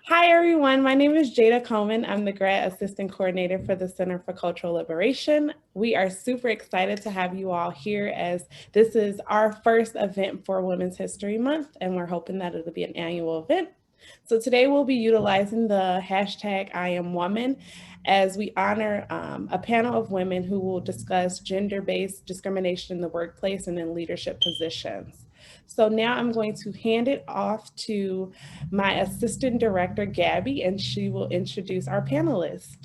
Hi, everyone. My name is Jada Coleman. I'm the Grad Assistant Coordinator for the Center for Cultural Liberation. We are super excited to have you all here as this is our first event for Women's History Month, and we're hoping that it'll be an annual event. So today we'll be utilizing the hashtag #IamWoman as we honor a panel of women who will discuss gender-based discrimination in the workplace and in leadership positions. So now I'm going to hand it off to my assistant director, Gabby, and she will introduce our panelists.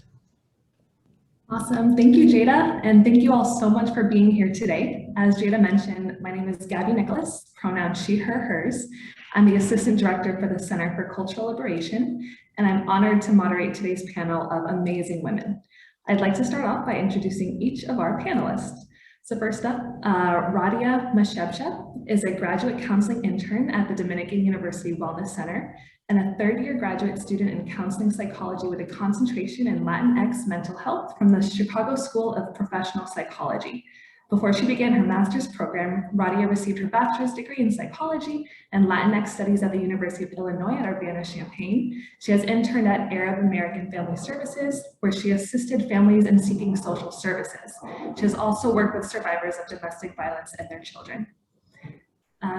Awesome. Thank you, Jada. And thank you all so much for being here today. As Jada mentioned, my name is Gabby Nicholas, pronoun she, her, hers. I'm the assistant director for the Center for Cultural Liberation, and I'm honored to moderate today's panel of amazing women. I'd like to start off by introducing each of our panelists. So first up, Radia Mchabcheb is a graduate counseling intern at the Dominican University Wellness Center and a third-year graduate student in counseling psychology with a concentration in Latinx mental health from the Chicago School of Professional Psychology. Before she began her master's program, Radia received her bachelor's degree in psychology and Latinx studies at the University of Illinois at Urbana-Champaign. She has interned at Arab American Family Services, where she assisted families in seeking social services. She has also worked with survivors of domestic violence and their children.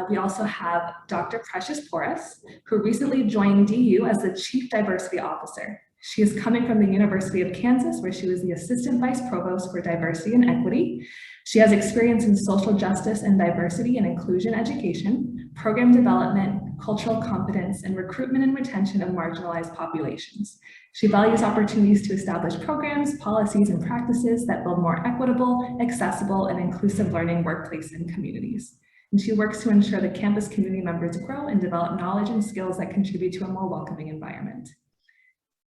We also have Dr. Precious Porras, who recently joined DU as the Chief Diversity Officer. She is coming from the University of Kansas, where she was the Assistant Vice Provost for Diversity and Equity. She has experience in social justice and diversity and inclusion education, program development, cultural competence, and recruitment and retention of marginalized populations. She values opportunities to establish programs, policies, and practices that build more equitable, accessible, and inclusive learning workplaces and communities. And she works to ensure that campus community members grow and develop knowledge and skills that contribute to a more welcoming environment.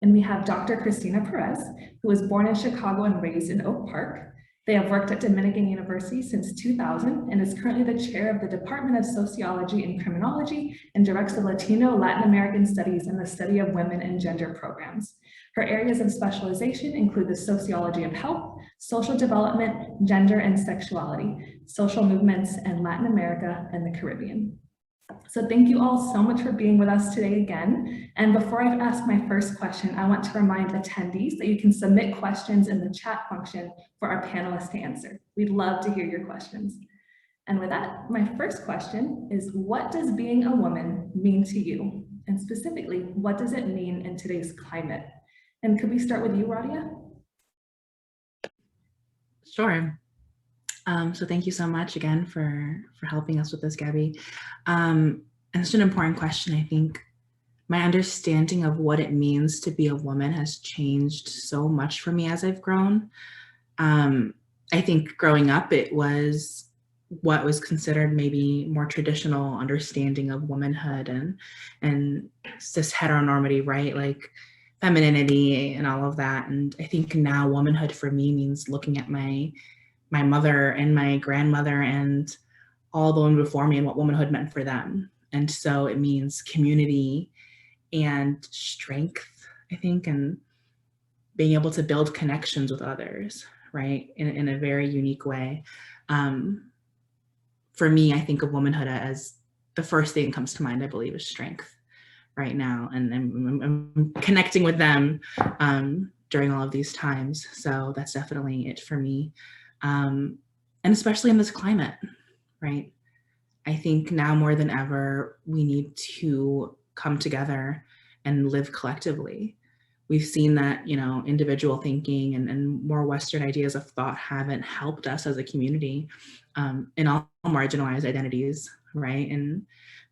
And we have Dr. Christina Perez, who was born in Chicago and raised in Oak Park. They have worked at Dominican University since 2000 and is currently the chair of the Department of Sociology and Criminology and directs the Latino Latin American Studies and the study of women and gender programs. Her areas of specialization include the sociology of health, social development, gender and sexuality, social movements, and Latin America and the Caribbean. So thank you all so much for being with us today again. And before I ask my first question, I want to remind attendees that you can submit questions in the chat function for our panelists to answer. We'd love to hear your questions. And with that, my first question is, what does being a woman mean to you? And specifically, what does it mean in today's climate? And could we start with you, Radia? Sure. So thank you so much again for helping us with this, Gabby. And it's an important question. I think my understanding of what it means to be a woman has changed so much for me as I've grown. I think growing up, it was what was considered maybe more traditional understanding of womanhood and cis heteronormity, right? Like femininity and all of that. And I think now womanhood for me means looking at my mother and my grandmother and all the women before me and what womanhood meant for them. And so it means community and strength, I think, and being able to build connections with others, right, in a very unique way. For me, I think of womanhood as the first thing that comes to mind, I believe, is strength right now. And I'm connecting with them during all of these times. So that's definitely it for me. And especially in this climate, right? I think now more than ever, we need to come together and live collectively. We've seen that, you know, individual thinking and more Western ideas of thought haven't helped us as a community in all marginalized identities, right? And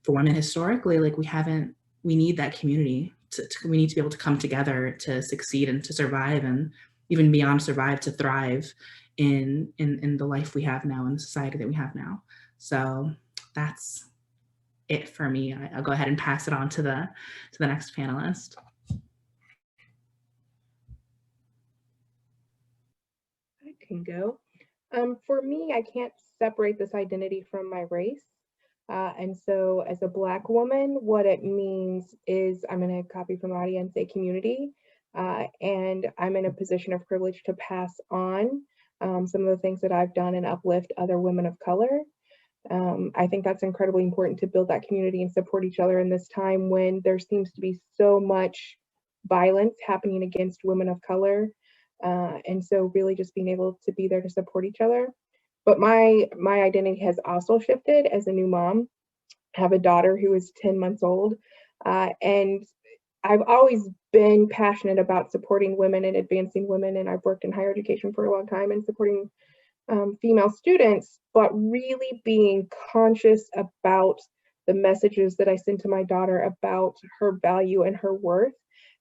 for women historically, like we need that community. We need to be able to come together to succeed and to survive, and even beyond survive, to thrive in the life we have now, in the society that we have now. So that's it for me. I'll go ahead and pass it on to the next panelist. I can go. For me, I can't separate this identity from my race. And so as a Black woman, what it means is, I'm going to copy from Radia and say community. And I'm in a position of privilege to pass on some of the things that I've done and uplift other women of color. I think that's incredibly important to build that community and support each other in this time when there seems to be so much violence happening against women of color. And so really just being able to be there to support each other. But my identity has also shifted as a new mom. I have a daughter who is 10 months old, and I've always been passionate about supporting women and advancing women, and I've worked in higher education for a long time and supporting female students, but really being conscious about the messages that I send to my daughter about her value and her worth,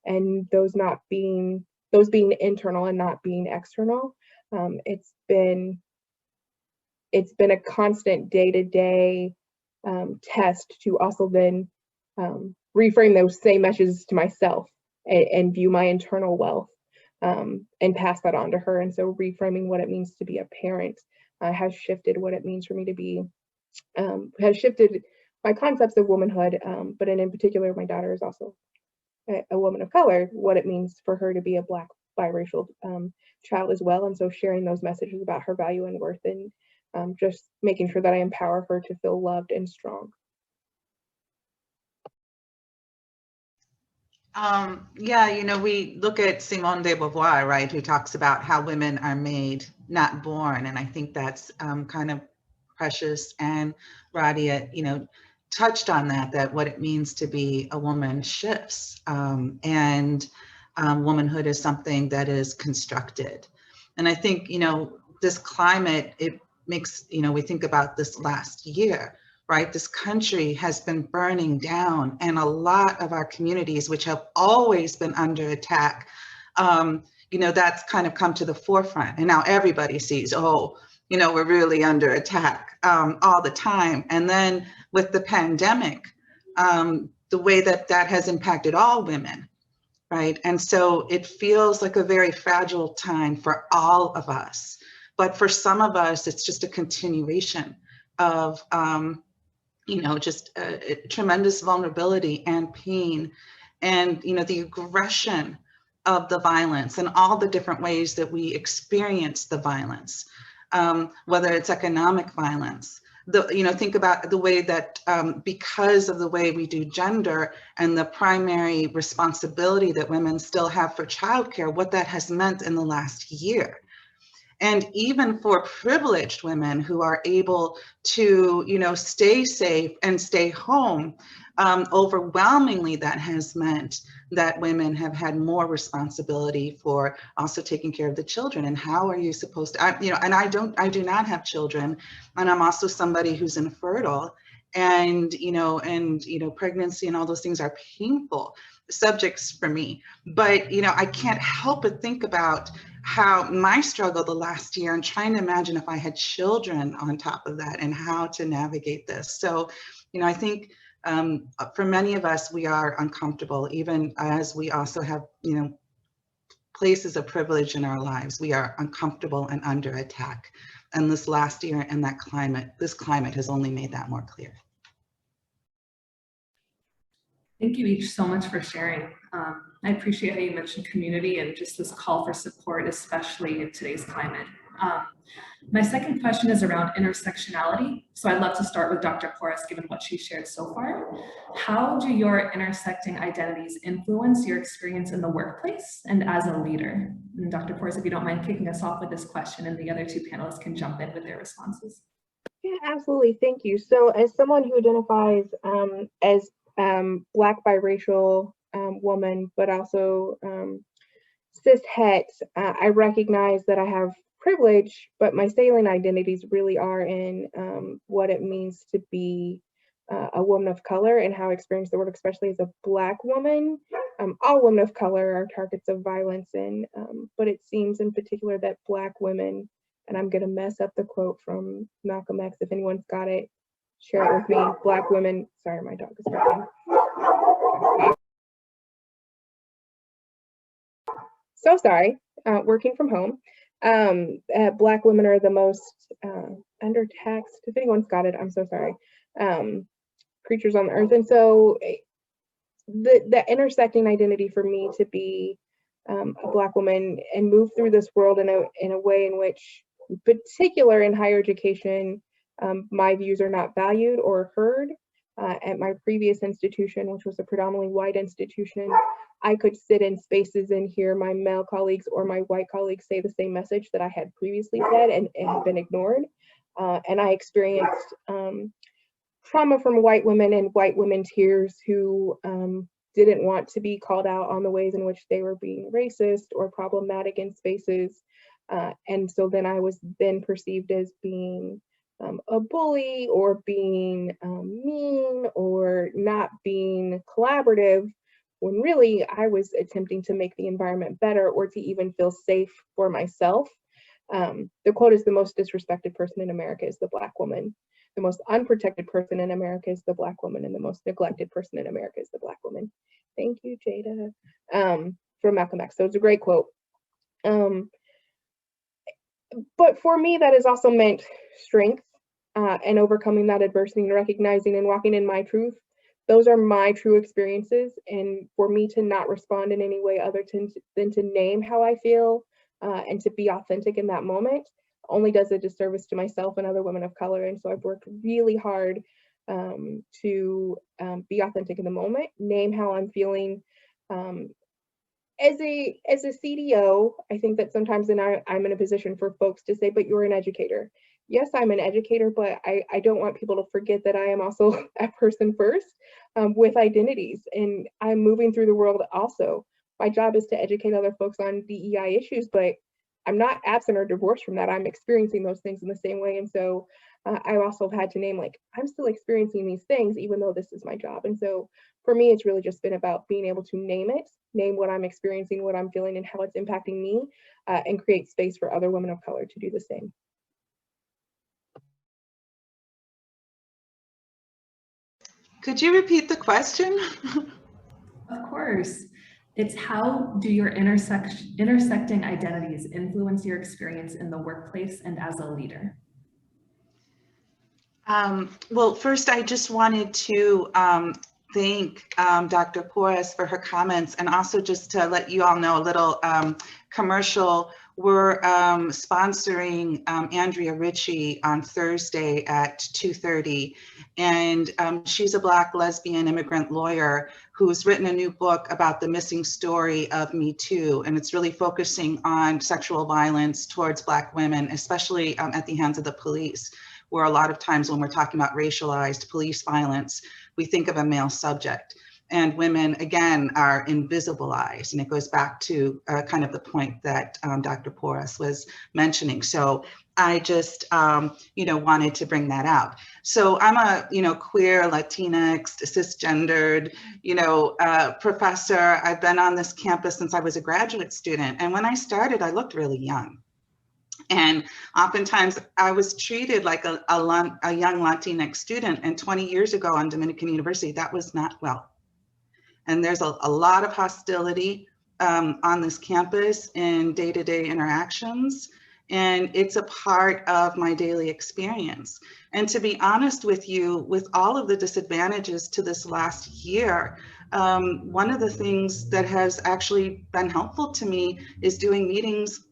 and those being internal and not being external. It's been a constant day-to-day test to also then reframe those same messages to myself and view my internal wealth and pass that on to her. And so reframing what it means to be a parent has shifted what it means for me to be, has shifted my concepts of womanhood, but in particular, my daughter is also a woman of color, what it means for her to be a Black biracial child as well. And so sharing those messages about her value and worth, and just making sure that I empower her to feel loved and strong. Yeah, you know, we look at Simone de Beauvoir, right, who talks about how women are made, not born. And I think that's kind of precious. And Radia, you know, touched on that what it means to be a woman shifts. And womanhood is something that is constructed. And I think, you know, this climate, it makes, you know, we think about this last year, right? This country has been burning down, and a lot of our communities, which have always been under attack, you know, that's kind of come to the forefront. And now everybody sees, oh, you know, we're really under attack all the time. And then with the pandemic, the way that has impacted all women, right? And so it feels like a very fragile time for all of us. But for some of us, it's just a continuation of, you know, just tremendous vulnerability and pain, and, you know, the aggression of the violence and all the different ways that we experience the violence, whether it's economic violence. You know, think about the way that because of the way we do gender and the primary responsibility that women still have for childcare, what that has meant in the last year. And even for privileged women who are able to, you know, stay safe and stay home, overwhelmingly that has meant that women have had more responsibility for also taking care of the children. And how are you supposed to, you know, and I do not have children, and I'm also somebody who's infertile, and you know, pregnancy and all those things are painful subjects for me. But, you know, I can't help but think about how my struggle the last year, and trying to imagine if I had children on top of that and how to navigate this. So, you know, I think for many of us, we are uncomfortable, even as we also have, you know, places of privilege in our lives. We are uncomfortable and under attack. And this last year and this climate has only made that more clear. Thank you each so much for sharing. I appreciate how you mentioned community and just this call for support, especially in today's climate. My second question is around intersectionality. So I'd love to start with Dr. Porras, given what she shared so far. How do your intersecting identities influence your experience in the workplace and as a leader? And Dr. Porras, if you don't mind kicking us off with this question, and the other two panelists can jump in with their responses. Yeah, absolutely. Thank you. So as someone who identifies as Black biracial woman, but also cis het, I recognize that I have privilege, but my salient identities really are in what it means to be a woman of color and how I experience the world, especially as a Black woman. All women of color are targets of violence, and but it seems in particular that Black women, and I'm going to mess up the quote from Malcolm X, if anyone's got it, share it with me. Black women, sorry, my dog is barking. So sorry, working from home. Black women are the most undertaxed, if anyone's got it, I'm so sorry, creatures on the earth. And so the intersecting identity for me to be a Black woman and move through this world in a way in which, in particular in higher education, My views are not valued or heard. At my previous institution, which was a predominantly white institution, I could sit in spaces and hear my male colleagues or my white colleagues say the same message that I had previously said, and it had been ignored. And I experienced trauma from white women and white women's peers who didn't want to be called out on the ways in which they were being racist or problematic in spaces. And so then I was then perceived as being a bully or being mean or not being collaborative, when really I was attempting to make the environment better or to even feel safe for myself. The quote is, "The most disrespected person in America is the Black woman. The most unprotected person in America is the Black woman, and the most neglected person in America is the Black woman." Thank you, Jada. From Malcolm X. So it's a great quote. But for me, that has also meant strength and overcoming that adversity and recognizing and walking in my truth. Those are my true experiences. And for me to not respond in any way other than to name how I feel and to be authentic in that moment only does a disservice to myself and other women of color. And so I've worked really hard to be authentic in the moment, name how I'm feeling. As a CDO, I think that sometimes I'm in a position for folks to say, but you're an educator. Yes, I'm an educator, but I don't want people to forget that I am also a person first with identities, and I'm moving through the world also. My job is to educate other folks on DEI issues, but I'm not absent or divorced from that. I'm experiencing those things in the same way. And so I also have had to name, like, I'm still experiencing these things, even though this is my job. And so for me, it's really just been about being able to name it, name what I'm experiencing, what I'm feeling, and how it's impacting me, and create space for other women of color to do the same. Could you repeat the question? Of course. It's, how do your intersecting identities influence your experience in the workplace and as a leader? Well, first, I just wanted to thank Dr. Porras for her comments, and also just to let you all know a little commercial. We're sponsoring Andrea Ritchie on Thursday at 2:30, and she's a Black lesbian immigrant lawyer who's written a new book about the missing story of Me Too, and it's really focusing on sexual violence towards Black women, especially at the hands of the police, where a lot of times when we're talking about racialized police violence, we think of a male subject. And women, again, are invisibilized. And it goes back to kind of the point that Dr. Porras was mentioning. So I just, wanted to bring that out. So I'm a, queer, Latinx, cisgendered, professor. I've been on this campus since I was a graduate student. And when I started, I looked really young. And oftentimes I was treated like a young Latinx student. And 20 years ago on Dominican University, that was not well. And there's a lot of hostility on this campus in day-to-day interactions. And it's a part of my daily experience. And to be honest with you, with all of the disadvantages to this last year, one of the things that has actually been helpful to me is doing meetings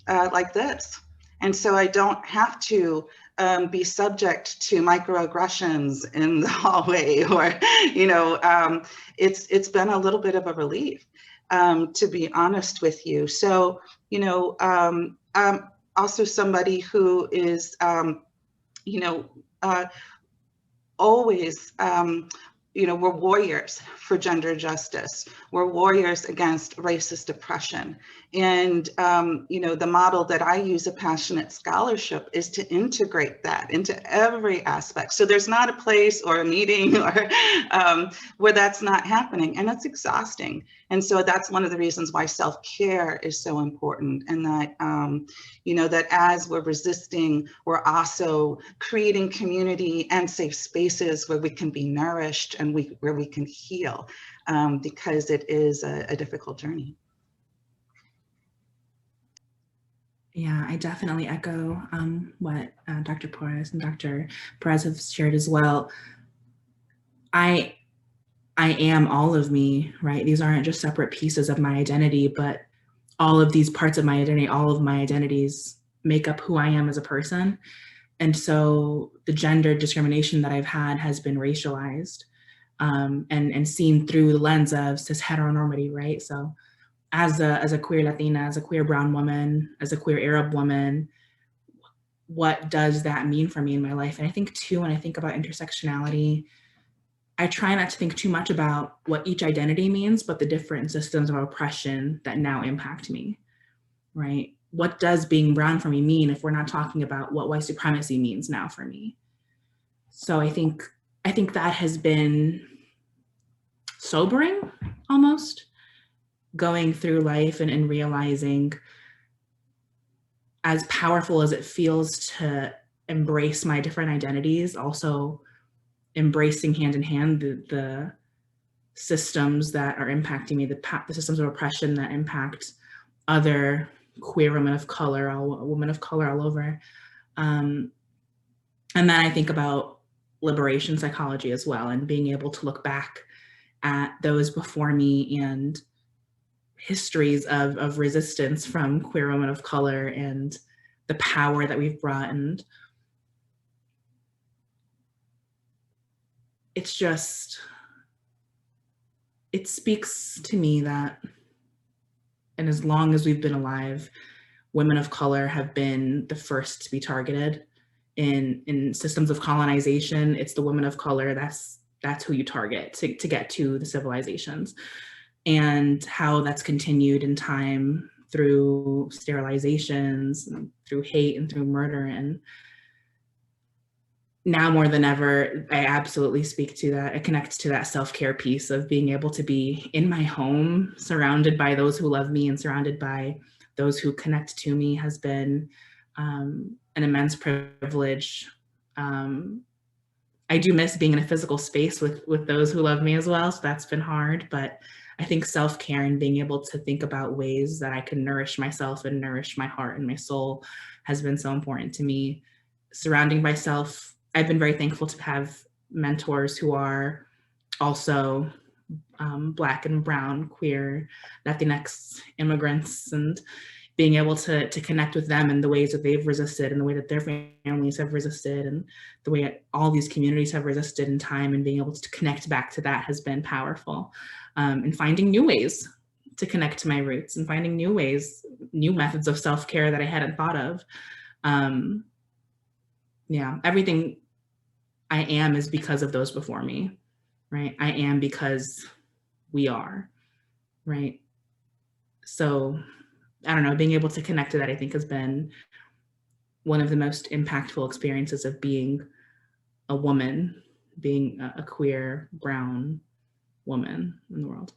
like this. And so I don't have to be subject to microaggressions in the hallway, or, it's been a little bit of a relief, to be honest with you. So, I'm also somebody who is, always, we're warriors for gender justice. We're warriors against racist oppression. And, the model that I use of passionate scholarship is to integrate that into every aspect. So there's not a place or a meeting or where that's not happening, and it's exhausting. And so that's one of the reasons why self-care is so important, and that, that as we're resisting, we're also creating community and safe spaces where we can be nourished and where we can heal, because it is a difficult journey. Yeah, I definitely echo what Dr. Porras and Dr. Perez have shared as well. I am all of me, right? These aren't just separate pieces of my identity, but all of these parts of my identity, all of my identities make up who I am as a person. And so the gender discrimination that I've had has been racialized and seen through the lens of cis heteronormity, right? So as a queer Latina, as a queer brown woman, as a queer Arab woman, what does that mean for me in my life? And I think too, when I think about intersectionality, I try not to think too much about what each identity means, but the different systems of oppression that now impact me, right? What does being brown for me mean if we're not talking about what white supremacy means now for me? So I think that has been sobering almost, going through life and realizing, as powerful as it feels to embrace my different identities, also embracing hand in hand the systems that are impacting me, the systems of oppression that impact other queer women of color all over. And then I think about liberation psychology as well, and being able to look back at those before me and histories of resistance from queer women of color and the power that we've brought. And it's just, it speaks to me that, and as long as we've been alive, women of color have been the first to be targeted in systems of colonization. It's the women of color that's who you target to get to the civilizations, and how that's continued in time through sterilizations, through hate, and through murder. And now more than ever, I absolutely speak to that. It connects to that self-care piece of being able to be in my home, surrounded by those who love me and surrounded by those who connect to me, has been an immense privilege. I do miss being in a physical space with those who love me as well, so that's been hard. But I think self-care and being able to think about ways that I can nourish myself and nourish my heart and my soul has been so important to me. Surrounding myself, I've been very thankful to have mentors who are also Black and brown, queer, Latinx immigrants, and being able to connect with them in the ways that they've resisted and the way that their families have resisted and the way all these communities have resisted in time, and being able to connect back to that has been powerful. And finding new ways to connect to my roots, and finding new ways, new methods of self-care that I hadn't thought of. Yeah, everything I am is because of those before me, right? I am because we are, right? So I don't know, being able to connect to that, I think, has been one of the most impactful experiences of being a woman, being a queer, brown woman in the world.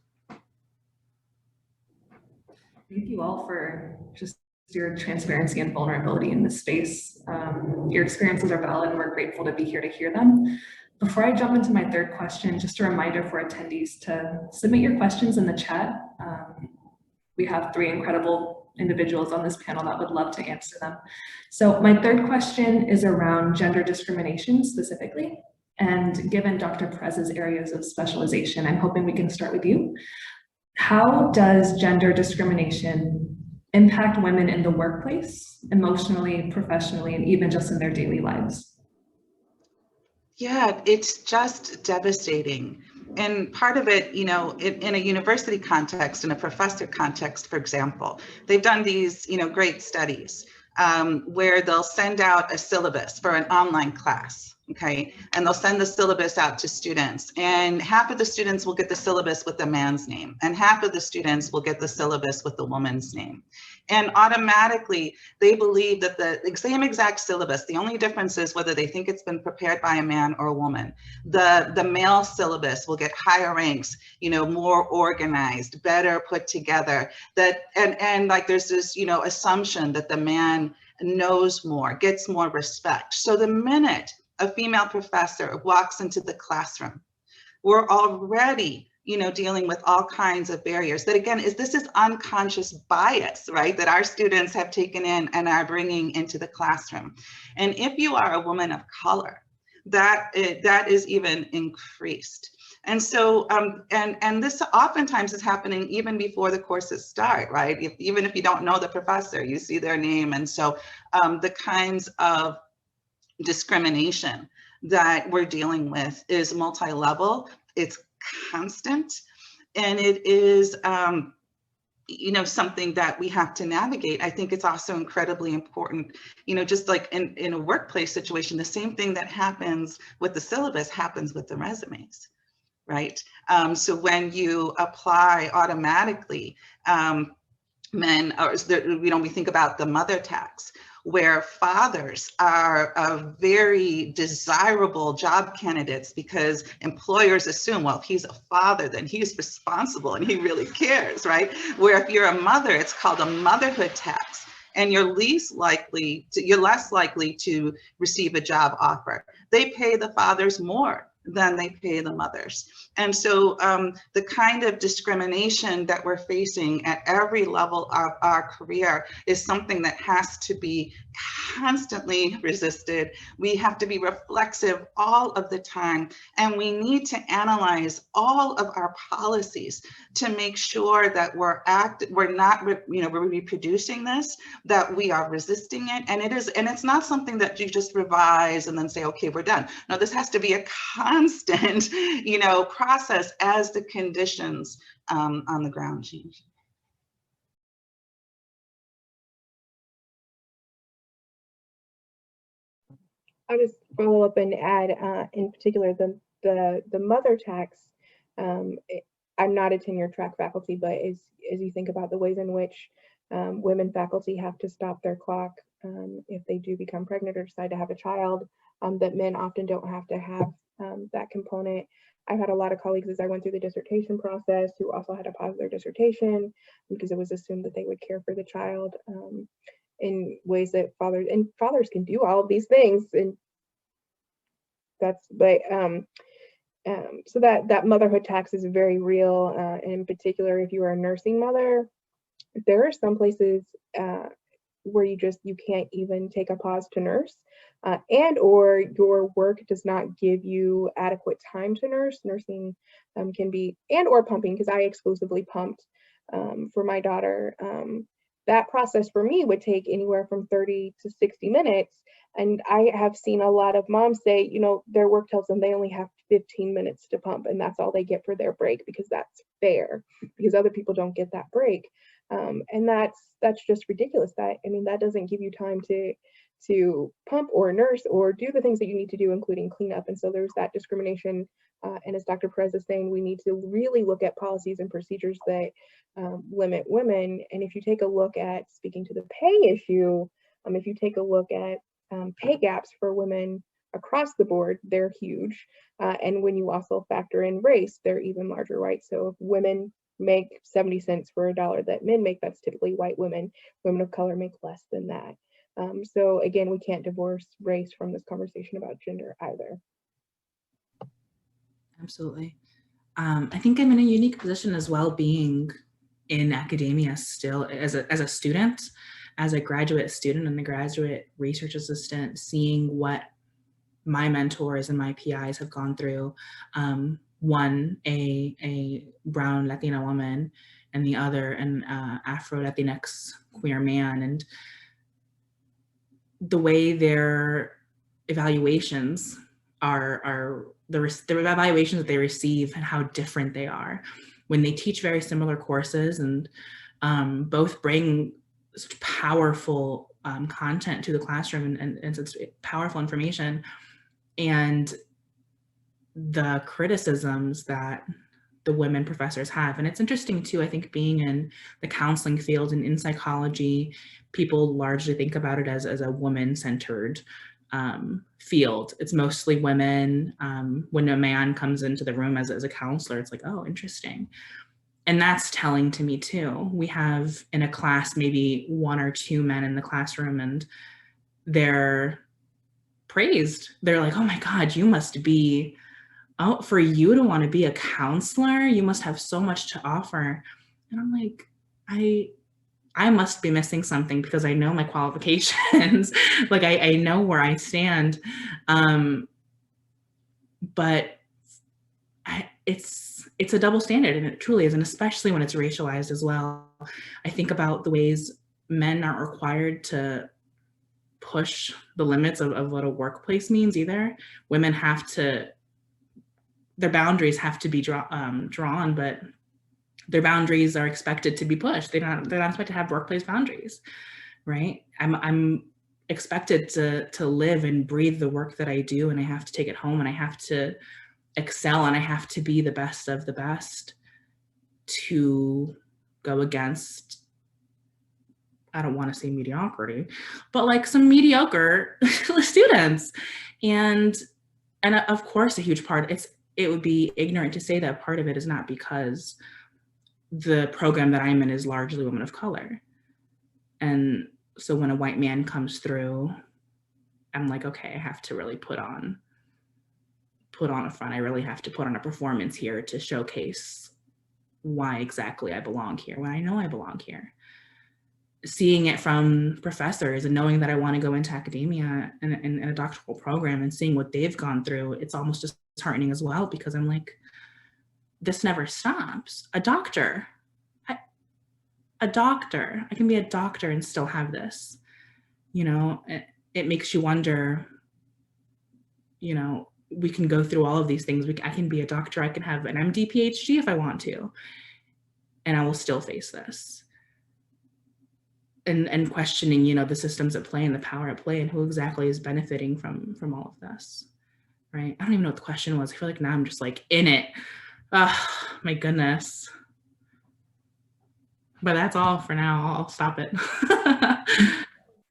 Thank you all for just your transparency and vulnerability in this space. Your experiences are valid, and we're grateful to be here to hear them. Before I jump into my third question, just a reminder for attendees to submit your questions in the chat. We have three incredible individuals on this panel that would love to answer them. So my third question is around gender discrimination specifically. And given Dr. Perez's areas of specialization, I'm hoping we can start with you. How does gender discrimination impact women in the workplace, emotionally, professionally, and even just in their daily lives? Yeah, it's just devastating. And part of it, you know, in a university context, in a professor context, for example, they've done these, you know, great studies where they'll send out a syllabus for an online class, okay? And they'll send the syllabus out to students, and half of the students will get the syllabus with the man's name, and half of the students will get the syllabus with the woman's name. And automatically they believe that the same exact syllabus, the only difference is whether they think it's been prepared by a man or a woman. The male syllabus will get higher ranks, you know, more organized, better put together. That and like there's this, you know, assumption that the man knows more, gets more respect. So the minute a female professor walks into the classroom, we're already, you know, dealing with all kinds of barriers that, again, this is unconscious bias, right, that our students have taken in and are bringing into the classroom. And if you are a woman of color, that is even increased. And so, and this oftentimes is happening even before the courses start, right? Even if you don't know the professor, you see their name. And so the kinds of discrimination that we're dealing with is multi-level, it's constant, and it is something that we have to navigate. I think it's also incredibly important, just like in a workplace situation, the same thing that happens with the syllabus happens with the resumes, right? So when you apply automatically, men, or we think about the mother tax, where fathers are very desirable job candidates because employers assume, well, if he's a father, then he's responsible and he really cares, right? Where if you're a mother, it's called a motherhood tax, and you're less likely to receive a job offer. They pay the fathers more than they pay the mothers. And so the kind of discrimination that we're facing at every level of our career is something that has to be constantly resisted. We have to be reflexive all of the time, and we need to analyze all of our policies to make sure that we're not reproducing this, that we are resisting it. And it's not something that you just revise and then say, okay, we're done. No, this has to be a constant, process as the conditions on the ground change. I'll just follow up and add, in particular, the mother tax. I'm not a tenure track faculty, but as you think about the ways in which women faculty have to stop their clock if they do become pregnant or decide to have a child, that men often don't have to have that component. I've had a lot of colleagues as I went through the dissertation process who also had to pause their dissertation because it was assumed that they would care for the child in ways that fathers can do all of these things, and so that motherhood tax is very real. And in particular, if you are a nursing mother, there are some places where you can't even take a pause to nurse, and or your work does not give you adequate time to nurse. Nursing can be, and or pumping, because I exclusively pumped for my daughter. That process for me would take anywhere from 30 to 60 minutes. And I have seen a lot of moms say, their work tells them they only have 15 minutes to pump, and that's all they get for their break, because that's fair, because other people don't get that break. And that's just ridiculous. That doesn't give you time to pump or nurse or do the things that you need to do, including cleanup. And so there's that discrimination. And as Dr. Perez is saying, we need to really look at policies and procedures that limit women. And if you take a look at, speaking to the pay issue, if you take a look at pay gaps for women across the board, they're huge. And when you also factor in race, they're even larger, right? So if women make 70 cents for a dollar that men make, that's typically white women. Women of color make less than that. So again, we can't divorce race from this conversation about gender either. Absolutely. I think I'm in a unique position as well, being in academia still as a student, as a graduate student and a graduate research assistant, seeing what my mentors and my PIs have gone through. One, a brown Latina woman, and the other an Afro-Latinx queer man, and the way their evaluations are the evaluations that they receive and how different they are when they teach very similar courses, and both bring such powerful content to the classroom and such powerful information, and the criticisms that the women professors have. And it's interesting too, I think, being in the counseling field and in psychology, people largely think about it as a woman-centered field. It's mostly women. When a man comes into the room as a counselor, it's like, oh, interesting. And that's telling to me too. We have in a class maybe one or two men in the classroom, and they're praised. They're like, oh my God, you must be, oh, for you to want to be a counselor, you must have so much to offer. And I'm like, I must be missing something, because I know my qualifications. Like I know where I stand. But it's a double standard, and it truly is, and especially when it's racialized as well. I think about the ways men aren't required to push the limits of what a workplace means either. Women have to, their boundaries have to be drawn, but their boundaries are expected to be pushed. They're not expected to have workplace boundaries, right? I'm expected to live and breathe the work that I do, and I have to take it home, and I have to excel, and I have to be the best of the best to go against, I don't want to say mediocrity, but like some mediocre students. And of course, a huge part, it would be ignorant to say that part of it is not because the program that I'm in is largely women of color. And so when a white man comes through, I'm like, okay, I have to really put on a front. I really have to put on a performance here to showcase why exactly I belong here, when I know I belong here. Seeing it from professors and knowing that I want to go into academia and a doctoral program and seeing what they've gone through, it's almost disheartening as well, because I'm like, this never stops. A doctor, I can be a doctor and still have this, you know. It makes you wonder, you know, we can go through all of these things. I can be a doctor, I can have an MD, PhD if I want to, and I will still face this. And questioning, you know, the systems at play and the power at play and who exactly is benefiting from all of this, right? I don't even know what the question was. I feel like now I'm just like in it. Oh, my goodness. But that's all for now. I'll stop it. That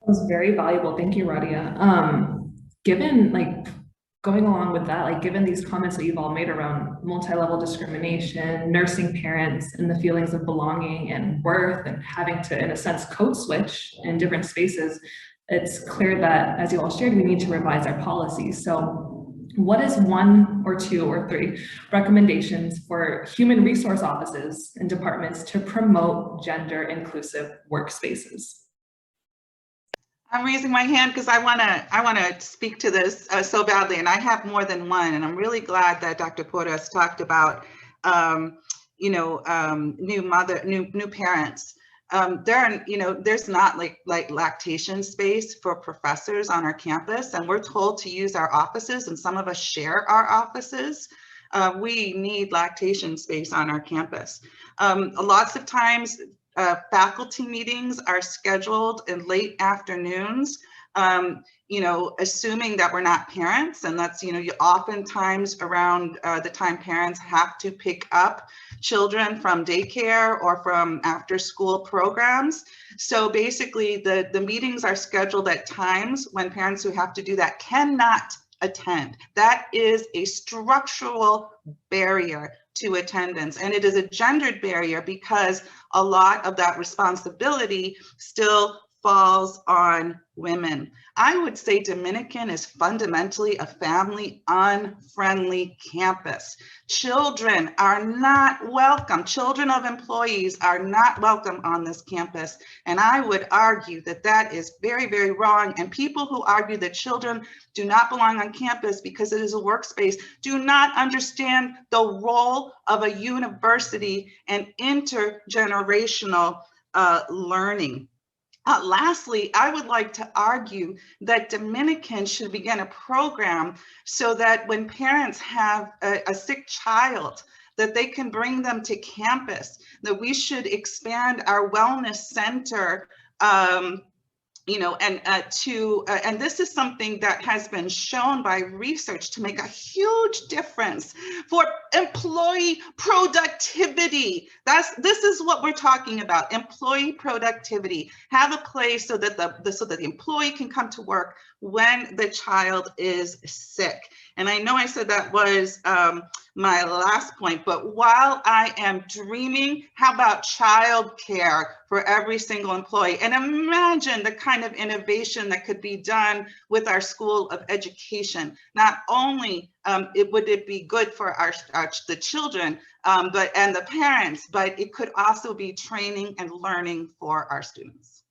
was very valuable. Thank you, Radia. Given, like, going along with that, like, given these comments that you've all made around multi-level discrimination, nursing parents, and the feelings of belonging and worth, and having to, in a sense, code switch in different spaces, it's clear that, as you all shared, we need to revise our policies. So what is 1 or 2 or 3 recommendations for human resource offices and departments to promote gender inclusive workspaces? I'm raising my hand because I want to speak to this so badly, and I have more than one. And I'm really glad that Dr. Porras talked about, new parents. There's not like lactation space for professors on our campus, and we're told to use our offices, and some of us share our offices. We need lactation space on our campus. Lots of times, faculty meetings are scheduled in late afternoons, assuming that we're not parents. And that's, oftentimes around the time parents have to pick up children from daycare or from after school programs. So basically the meetings are scheduled at times when parents who have to do that cannot attend. That is a structural barrier to attendance. And it is a gendered barrier because a lot of that responsibility still falls on women. I would say Dominican is fundamentally a family unfriendly campus. Children are not welcome. Children of employees are not welcome on this campus. And I would argue that that is very, very wrong. And people who argue that children do not belong on campus because it is a workspace do not understand the role of a university and intergenerational learning. Lastly, I would like to argue that Dominicans should begin a program so that when parents have a sick child, that they can bring them to campus, that we should expand our wellness center, and this is something that has been shown by research to make a huge difference for employee productivity. This is what we're talking about: employee productivity. Have a place so that the employee can come to work when the child is sick. And I know I said that was my last point, but while I am dreaming, how about childcare for every single employee? And imagine the kind of innovation that could be done with our School of Education. Not only would it be good for the children and the parents, but it could also be training and learning for our students.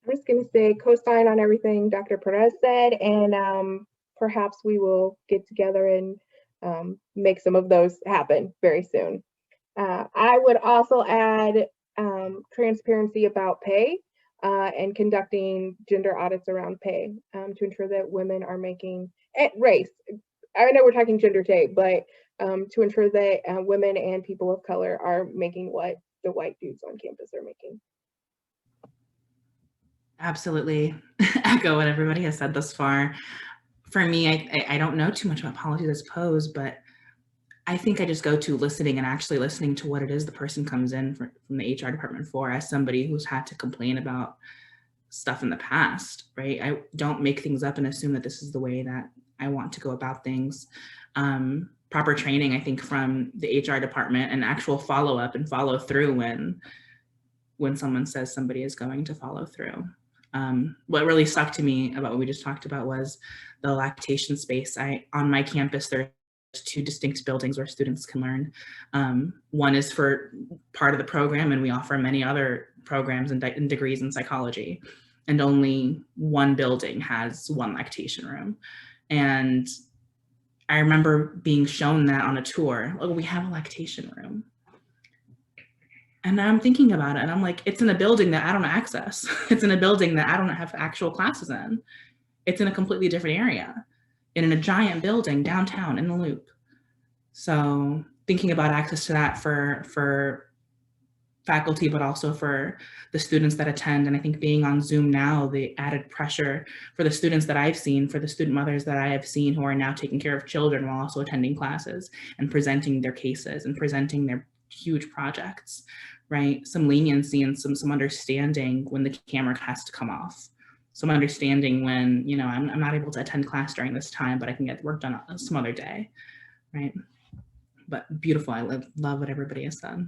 I'm just going to say co-sign on everything Dr. Perez said, and perhaps we will get together and make some of those happen very soon. I would also add transparency about pay. and conducting gender audits around pay to ensure that women are making, race, I know we're talking gender today, but to ensure that women and people of color are making what the white dudes on campus are making. Absolutely echo what everybody has said thus far. For me, I don't know too much about policies, I suppose, but I think I just go to listening and actually listening to what it is the person comes in from the HR department for, as somebody who's had to complain about stuff in the past, right? I don't make things up and assume that this is the way that I want to go about things. Proper training, I think, from the HR department and actual follow-up and follow through when someone says somebody is going to follow through. What really stuck to me about what we just talked about was the lactation space. On my campus, there's 2 distinct buildings where students can learn. One is for part of the program, and we offer many other programs and degrees in psychology. And only one building has one lactation room. And I remember being shown that on a tour. Oh, we have a lactation room. And I'm thinking about it and I'm like, it's in a building that I don't access. It's in a building that I don't have actual classes in. It's in a completely different area, in a giant building downtown in the Loop. So thinking about access to that for faculty, but also for the students that attend. And I think being on Zoom now, the added pressure for the students that I've seen, for the student mothers that I have seen who are now taking care of children while also attending classes and presenting their cases and presenting their huge projects, right? Some leniency and some understanding when the camera has to come off. Some understanding when, you know, I'm not able to attend class during this time, but I can get work done some other day, right? But beautiful, I love what everybody has said.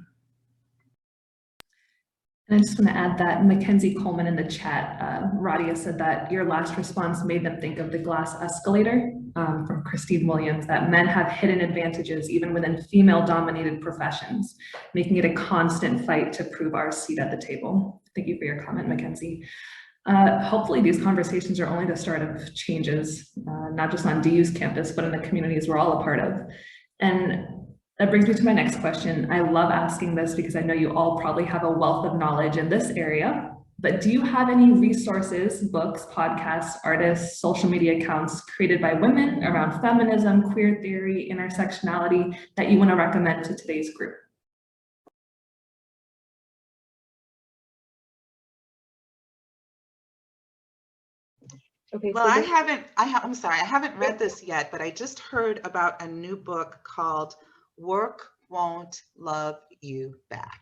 And I just want to add that Mackenzie Coleman in the chat, Radia said that your last response made them think of the glass escalator from Christine Williams, that men have hidden advantages even within female-dominated professions, making it a constant fight to prove our seat at the table. Thank you for your comment, Mackenzie. Hopefully these conversations are only the start of changes, not just on DU's campus, but in the communities we're all a part of. And that brings me to my next question. I love asking this because I know you all probably have a wealth of knowledge in this area, but do you have any resources, books, podcasts, artists, social media accounts created by women around feminism, queer theory, intersectionality that you want to recommend to today's group? Okay. Well, so I'm sorry, I haven't read this yet, but I just heard about a new book called Work Won't Love You Back.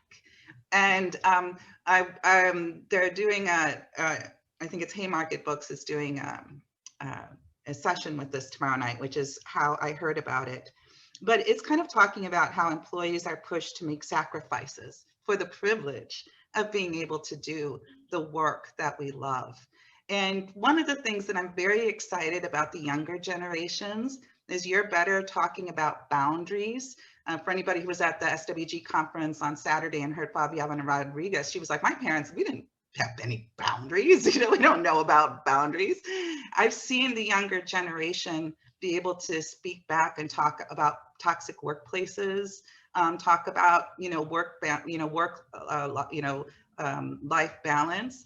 And they're doing I think it's Haymarket Books is doing a session with this tomorrow night, which is how I heard about it. But it's kind of talking about how employees are pushed to make sacrifices for the privilege of being able to do the work that we love. And one of the things that I'm very excited about the younger generations is you're better talking about boundaries. For anybody who was at the SWG conference on Saturday and heard Fabiana Rodriguez, she was like, my parents, we didn't have any boundaries. You know, we don't know about boundaries. I've seen the younger generation be able to speak back and talk about toxic workplaces, talk about, life balance.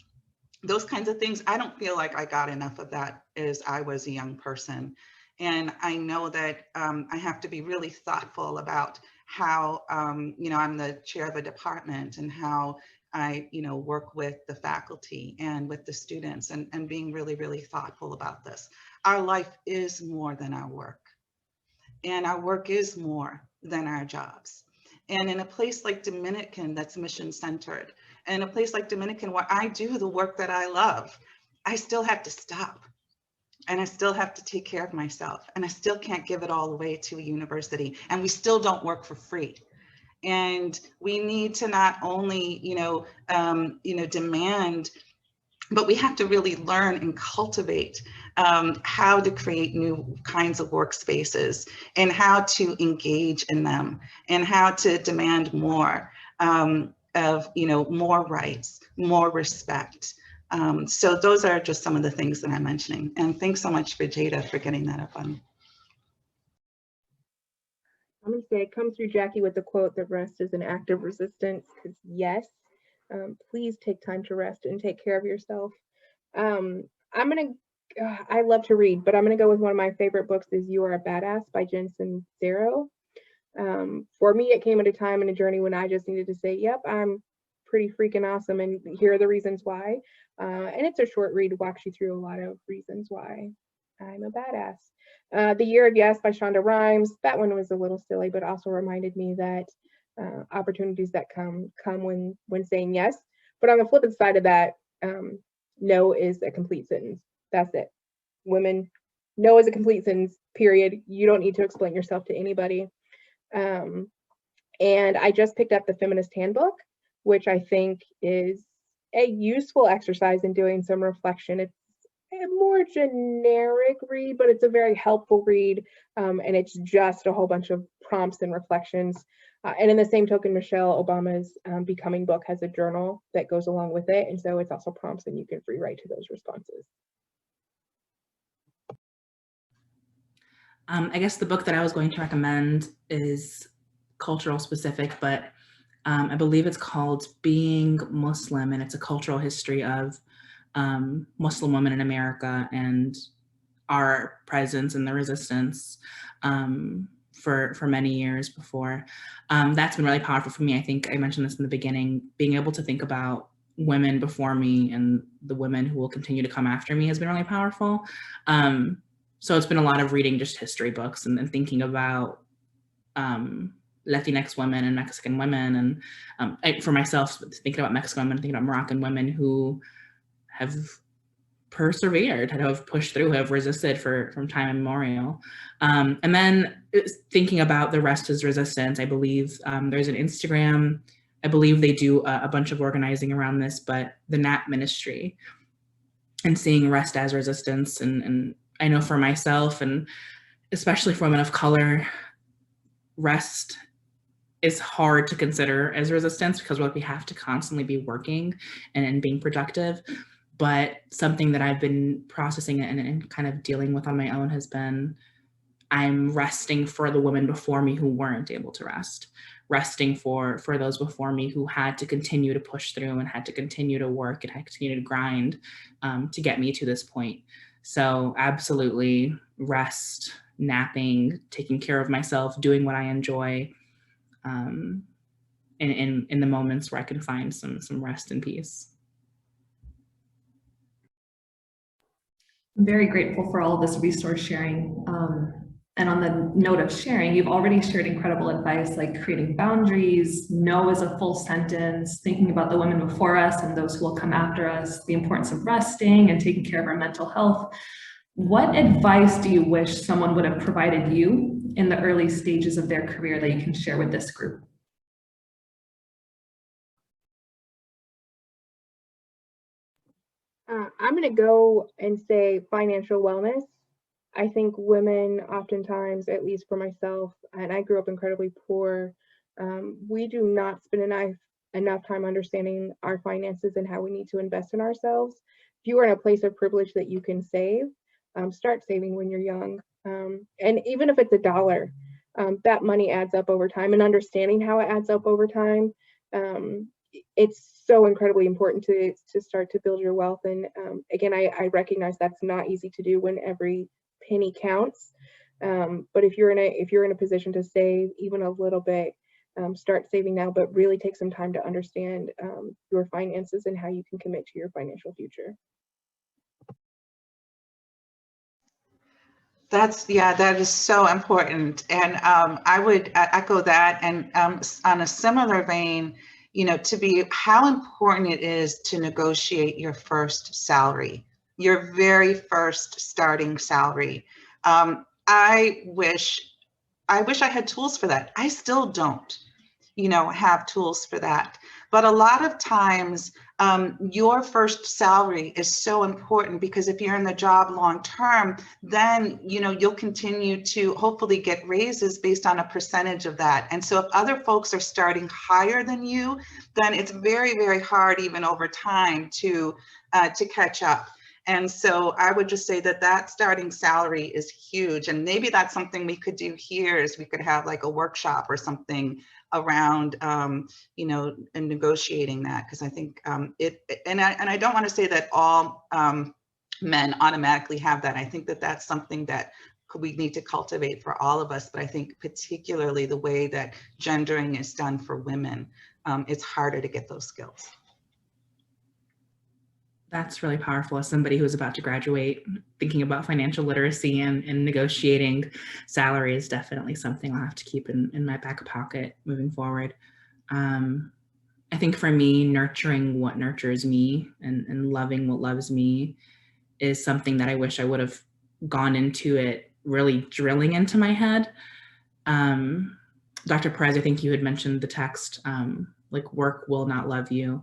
Those kinds of things. I don't feel like I got enough of that as I was a young person. And I know that I have to be really thoughtful about how, I'm the chair of a department and how I, work with the faculty and with the students and being really, really thoughtful about this. Our life is more than our work. And our work is more than our jobs. And in a place like Dominican that's mission-centered, and a place like Dominican where I do the work that I love, I still have to stop. And I still have to take care of myself. And I still can't give it all away to a university. And we still don't work for free. And we need to not only, demand, but we have to really learn and cultivate how to create new kinds of workspaces and how to engage in them and how to demand more of, more rights, more respect. So those are just some of the things that I'm mentioning. And thanks so much for Jada for getting that up on. I'm going to say, come through Jackie with the quote that rest is an act of resistance, because yes, Please take time to rest and take care of yourself. I love to read, but I'm gonna go with one of my favorite books is You Are a Badass by Jensen Zero. For me, it came at a time in a journey when I just needed to say, yep, I'm pretty freaking awesome, and here are the reasons why. And it's a short read, walks you through a lot of reasons why I'm a badass. The Year of Yes by Shonda Rhimes. That one was a little silly, but also reminded me that opportunities that come when saying yes. But on the flip side of that, no is a complete sentence. That's it. Women, no is a complete sentence, period. You don't need to explain yourself to anybody. And I just picked up the Feminist Handbook, which I think is a useful exercise in doing some reflection. It's a more generic read, but it's a very helpful read. And it's just a whole bunch of prompts and reflections. And in the same token, Michelle Obama's Becoming book has a journal that goes along with it. And so it's also prompts and you can free write to those responses. I guess the book that I was going to recommend is cultural specific, but I believe it's called Being Muslim, and it's a cultural history of Muslim women in America and our presence and the resistance for many years before. That's been really powerful for me. I think I mentioned this in the beginning, being able to think about women before me and the women who will continue to come after me has been really powerful. So it's been a lot of reading just history books and thinking about Latinx women and Mexican women. And for myself, thinking about Mexican women, thinking about Moroccan women who have persevered, have pushed through, have resisted from time immemorial. And then thinking about The Rest is Resistance. I believe there's an Instagram, I believe they do a bunch of organizing around this, but the NAP ministry and seeing rest as resistance. And I know for myself, and especially for women of color, rest is hard to consider as resistance because we have to constantly be working and being productive. But something that I've been processing and kind of dealing with on my own has been, I'm resting for the women before me who weren't able to rest, resting for those before me who had to continue to push through and had to continue to work and had to continue to grind to get me to this point. So absolutely rest, napping, taking care of myself, doing what I enjoy in the moments where I can find some rest and peace. I'm very grateful for all of this resource sharing. And on the note of sharing, you've already shared incredible advice like creating boundaries, no is a full sentence, thinking about the women before us and those who will come after us, the importance of resting and taking care of our mental health. What advice do you wish someone would have provided you in the early stages of their career that you can share with this group? I'm going to go and say financial wellness. I think women oftentimes, at least for myself, and I grew up incredibly poor, we do not spend enough time understanding our finances and how we need to invest in ourselves. If you are in a place of privilege that you can save, start saving when you're young. And even if it's $1, that money adds up over time, and understanding how it adds up over time, it's so incredibly important to start to build your wealth. And again, I recognize that's not easy to do when every penny counts. But if you're in a position to save even a little bit, start saving now, but really take some time to understand your finances and how you can commit to your financial future. That is so important. And I would echo that. And on a similar vein, how important it is to negotiate your first salary, your very first starting salary. I wish I had tools for that. I still don't, have tools for that. But a lot of times, your first salary is so important because if you're in the job long term, then you'll continue to hopefully get raises based on a percentage of that. And so if other folks are starting higher than you, then it's very, very hard even over time to catch up. And so I would just say that that starting salary is huge. And maybe that's something we could do here, is we could have like a workshop or something around, you know, and negotiating that. Because I think and I don't want to say that all men automatically have that. I think that that's something that we need to cultivate for all of us. But I think particularly the way that gendering is done for women, it's harder to get those skills. That's really powerful. As somebody who's about to graduate, thinking about financial literacy and negotiating salary is definitely something I'll have to keep in my back pocket moving forward. I think for me, nurturing what nurtures me and loving what loves me is something that I wish I would have gone into it really drilling into my head. Dr. Perez, I think you had mentioned the text, like work will not love you.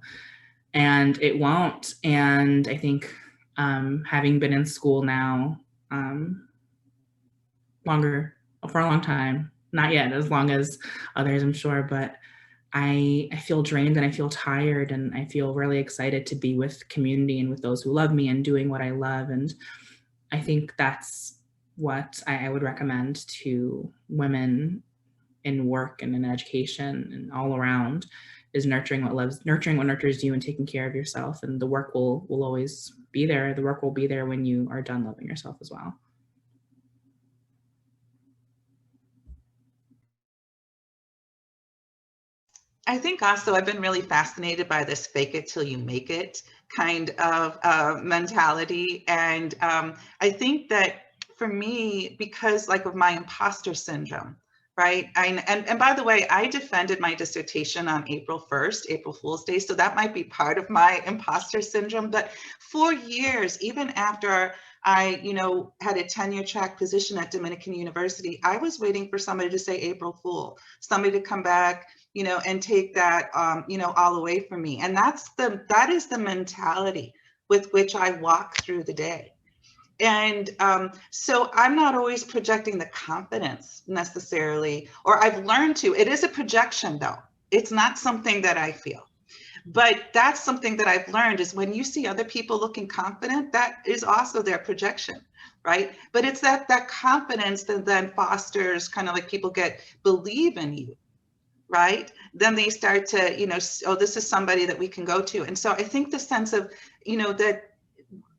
And it won't. And I think having been in school now for a long time, not yet as long as others, I'm sure, but I feel drained and I feel tired, and I feel really excited to be with community and with those who love me and doing what I love. And I think that's what I would recommend to women in work and in education and all around, is nurturing what nurtures you and taking care of yourself. And the work will always be there. The work will be there when you are done loving yourself as well. I think also I've been really fascinated by this fake it till you make it kind of mentality. And I think that for me, because like of my imposter syndrome, right? And by the way, I defended my dissertation on April 1st, April Fool's Day. So that might be part of my imposter syndrome. But for years, even after I, you know, had a tenure track position at Dominican University, I was waiting for somebody to say April Fool, somebody to come back, you know, and take that, you know, all away from me. And that is the mentality with which I walk through the day. And so I'm not always projecting the confidence necessarily, or I've learned to. It is a projection though. It's not something that I feel. But that's something that I've learned, is when you see other people looking confident, that is also their projection, right? But it's that confidence that then fosters kind of like people believe in you, right? Then they start to, you know, oh, this is somebody that we can go to. And so I think the sense of, you know, that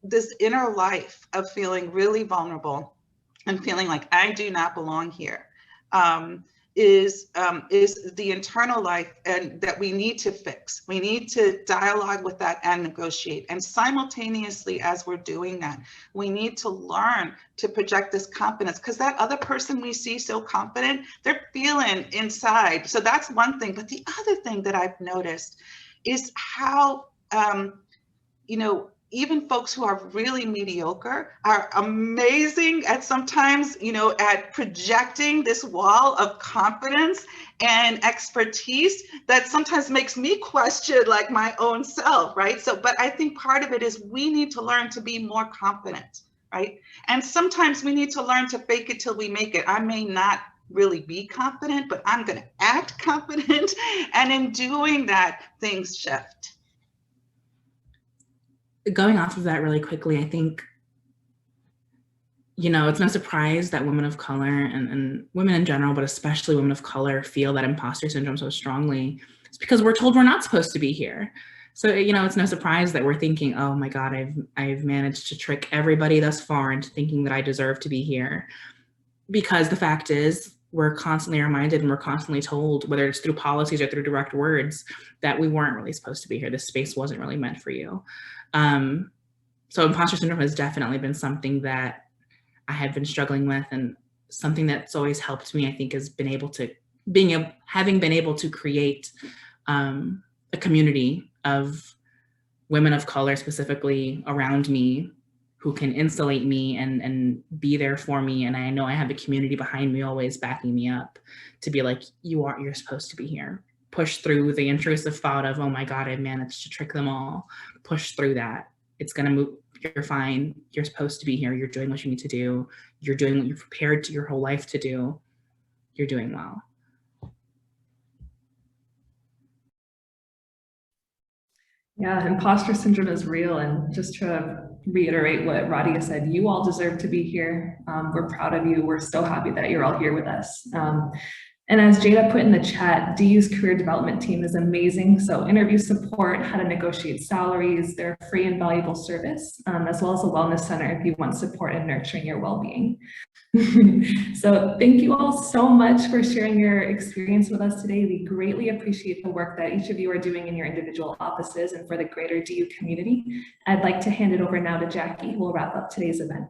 this inner life of feeling really vulnerable and feeling like I do not belong here is the internal life, and that we need to fix. We need to dialogue with that and negotiate. And simultaneously, as we're doing that, we need to learn to project this confidence, because that other person we see so confident, they're feeling inside. So that's one thing. But the other thing that I've noticed is how, you know, even folks who are really mediocre are amazing at sometimes, you know, at projecting this wall of confidence and expertise that sometimes makes me question like my own self, right? So, but I think part of it is we need to learn to be more confident, right? And sometimes we need to learn to fake it till we make it. I may not really be confident, but I'm going to act confident. And in doing that, things shift. Going off of that really quickly, I think, you know, it's no surprise that women of color and women in general, but especially women of color, feel that imposter syndrome so strongly. It's because we're told we're not supposed to be here. So, you know, it's no surprise that we're thinking, oh my God, I've managed to trick everybody thus far into thinking that I deserve to be here. Because the fact is, we're constantly reminded and we're constantly told, whether it's through policies or through direct words, that we weren't really supposed to be here. This space wasn't really meant for you. So imposter syndrome has definitely been something that I have been struggling with, and something that's always helped me, I think, has been having been able to create a community of women of color specifically around me who can insulate me and be there for me. And I know I have a community behind me always backing me up to be like, you're supposed to be here. Push through the intrusive thought of, oh my God, I managed to trick them all. Push through that. It's gonna move, you're fine. You're supposed to be here. You're doing what you need to do. You're doing what you've prepared to your whole life to do. You're doing well. Yeah, imposter syndrome is real. And just to reiterate what Radia said, you all deserve to be here. We're proud of you. We're so happy that you're all here with us. And as Jada put in the chat, DU's career development team is amazing. So interview support, how to negotiate salaries, they're a free and valuable service, as well as a wellness center if you want support in nurturing your well-being. So thank you all so much for sharing your experience with us today. We greatly appreciate the work that each of you are doing in your individual offices and for the greater DU community. I'd like to hand it over now to Jackie, who will wrap up today's event.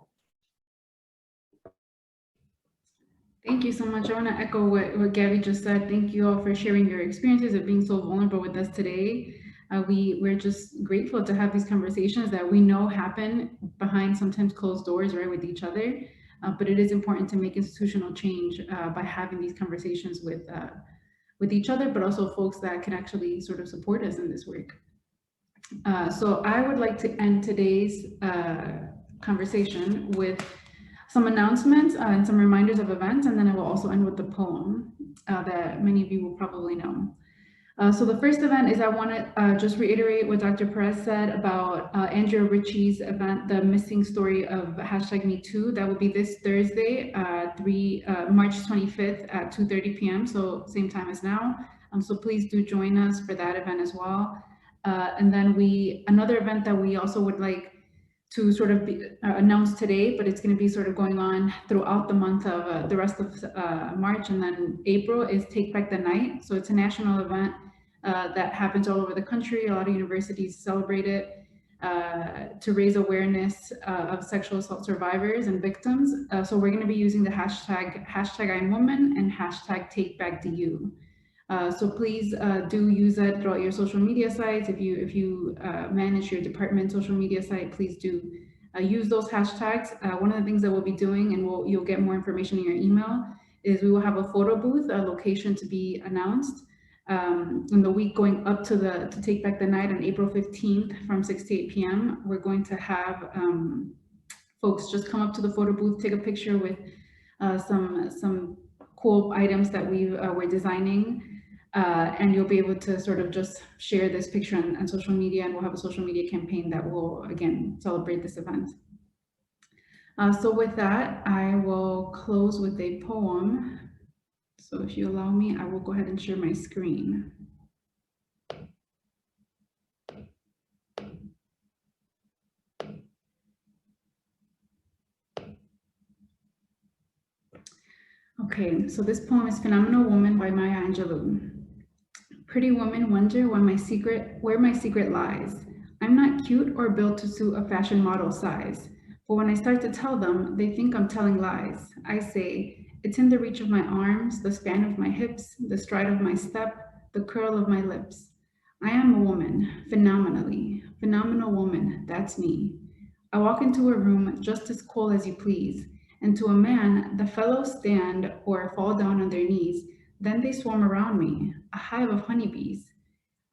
Thank you so much. I want to echo what Gabby just said. Thank you all for sharing your experiences of being so vulnerable with us today. We're just grateful to have these conversations that we know happen behind sometimes closed doors, right, with each other. But it is important to make institutional change by having these conversations with each other, but also folks that can actually sort of support us in this work. So I would like to end today's conversation with some announcements and some reminders of events, and then I will also end with the poem that many of you will probably know. So the first event is I want to just reiterate what Dr. Perez said about Andrea Ritchie's event, the missing story of #MeToo. That will be this Thursday, March 25th at 2:30 p.m. So same time as now. So please do join us for that event as well. And then another event that we also would like to sort of announce today, but it's going to be sort of going on throughout the month of the rest of March, and then April is Take Back the Night. So it's a national event that happens all over the country. A lot of universities celebrate it to raise awareness of sexual assault survivors and victims. So we're going to be using the hashtag #IamWoman and hashtag #TakeBackDU. So please do use it throughout your social media sites. If you manage your department social media site, please do use those hashtags. One of the things that we'll be doing, and you'll get more information in your email, is we will have a photo booth, a location to be announced in the week going up to Take Back the Night on April 15th from 6 to 8 p.m. We're going to have folks just come up to the photo booth, take a picture with some cool items that we're designing. And you'll be able to sort of just share this picture on social media, and we'll have a social media campaign that will, again, celebrate this event. So with that, I will close with a poem. So if you allow me, I will go ahead and share my screen. Okay, so this poem is Phenomenal Woman by Maya Angelou. Pretty women wonder where my secret lies. I'm not cute or built to suit a fashion model size. But when I start to tell them, they think I'm telling lies. I say, it's in the reach of my arms, the span of my hips, the stride of my step, the curl of my lips. I am a woman, phenomenal woman, that's me. I walk into a room just as cool as you please, and to a man, the fellows stand or fall down on their knees. Then they swarm around me, a hive of honeybees.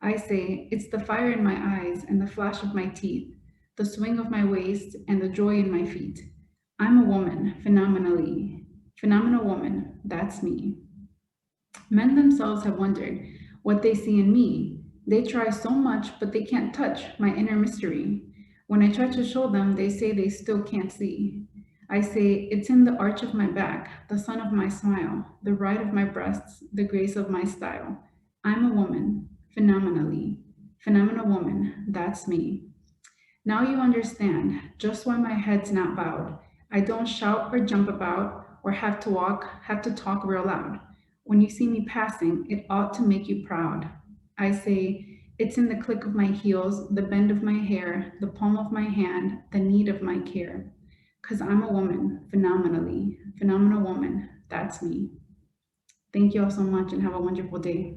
I say, it's the fire in my eyes and the flash of my teeth, the swing of my waist and the joy in my feet. I'm a woman, phenomenal woman, that's me. Men themselves have wondered what they see in me. They try so much, but they can't touch my inner mystery. When I try to show them, they say they still can't see. I say, it's in the arch of my back, the sun of my smile, the ride of my breasts, the grace of my style. I'm a woman, phenomenal woman, that's me. Now you understand just why my head's not bowed. I don't shout or jump about or have to talk real loud. When you see me passing, it ought to make you proud. I say, it's in the click of my heels, the bend of my hair, the palm of my hand, the need of my care. 'Cause I'm a woman, phenomenal woman, that's me. Thank you all so much and have a wonderful day.